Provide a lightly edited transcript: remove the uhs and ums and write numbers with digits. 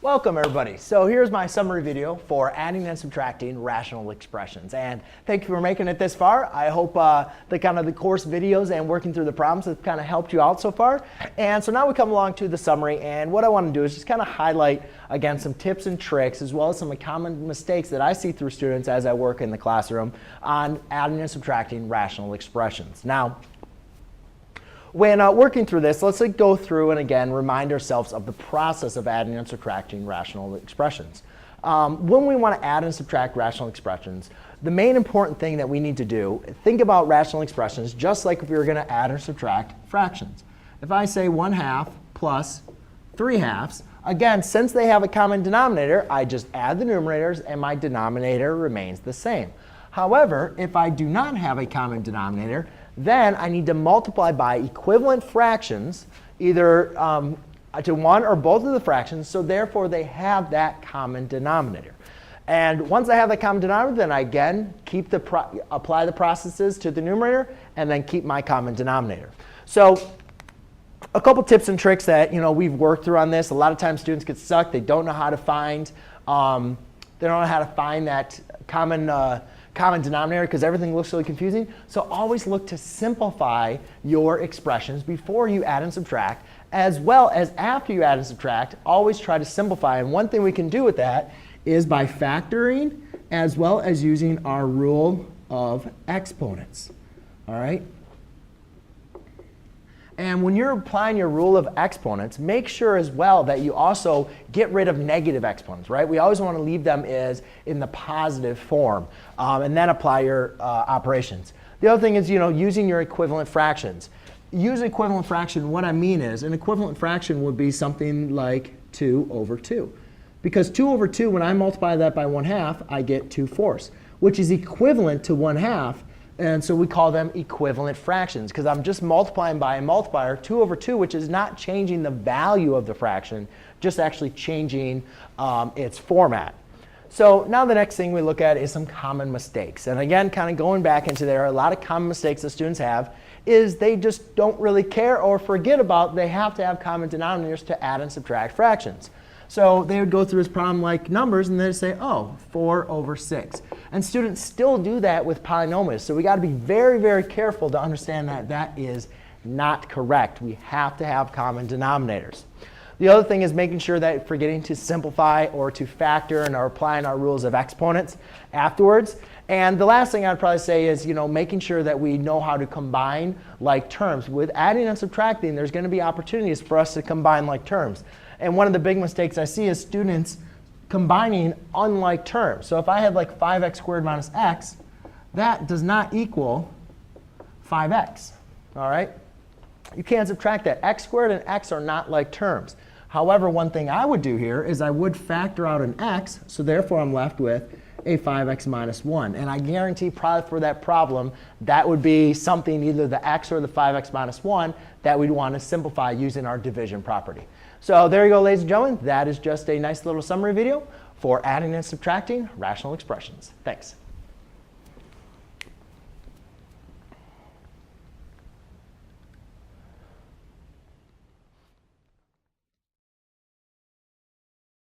Welcome everybody. So here's my summary video for adding and subtracting rational expressions. And thank you for making it this far. I hope the course videos and working through the problems have kind of helped you out so far. And so now we come along to the summary, and what I want to do is just kind of highlight again some tips and tricks as well as some common mistakes that I see through students as I work in the classroom on adding and subtracting rational expressions. Now, when working through this, let's go through and again remind ourselves of the process of adding and subtracting rational expressions. When we want to add and subtract rational expressions, the main important thing that we need to do, think about rational expressions just like if we were going to add or subtract fractions. If I say 1/2 plus 3/2, again, since they have a common denominator, I just add the numerators and my denominator remains the same. However, if I do not have a common denominator, then I need to multiply by equivalent fractions, either to one or both of the fractions, so therefore they have that common denominator. And once I have that common denominator, then I again apply the processes to the numerator and then keep my common denominator. So a couple tips and tricks that we've worked through on this. A lot of times students get stuck. They don't know how to find that common denominator because everything looks really confusing. So always look to simplify your expressions before you add and subtract, as well as after you add and subtract. Always try to simplify. And one thing we can do with that is by factoring as well as using our rule of exponents. All right? And when you're applying your rule of exponents, make sure as well that you also get rid of negative exponents, right? We always want to leave them in the positive form, and then apply your operations. The other thing is, using your equivalent fractions. Use equivalent fraction. What I mean is, an equivalent fraction would be something like 2/2. Because 2/2, when I multiply that by 1/2, I get 2/4, which is equivalent to 1/2. And so we call them equivalent fractions because I'm just multiplying by a multiplier, 2/2, which is not changing the value of the fraction, just actually changing its format. So now the next thing we look at is some common mistakes. And again, kind of going back into there, a lot of common mistakes that students have is they just don't really care or forget about they have to have common denominators to add and subtract fractions. So they would go through this problem like numbers, and they'd say, oh, 4/6. And students still do that with polynomials. So we got to be very, very careful to understand that that is not correct. We have to have common denominators. The other thing is making sure that forgetting to simplify or to factor and are applying our rules of exponents afterwards. And the last thing I'd probably say is making sure that we know how to combine like terms. With adding and subtracting, there's going to be opportunities for us to combine like terms. And one of the big mistakes I see is students combining unlike terms. So if I have like 5x squared minus x, that does not equal 5x. All right? You can't subtract that. X squared and x are not like terms. However, one thing I would do here is I would factor out an x, so therefore I'm left with a 5x minus 1. And I guarantee probably for that problem, that would be something, either the x or the 5x minus 1, that we'd want to simplify using our division property. So there you go, ladies and gentlemen. That is just a nice little summary video for adding and subtracting rational expressions. Thanks.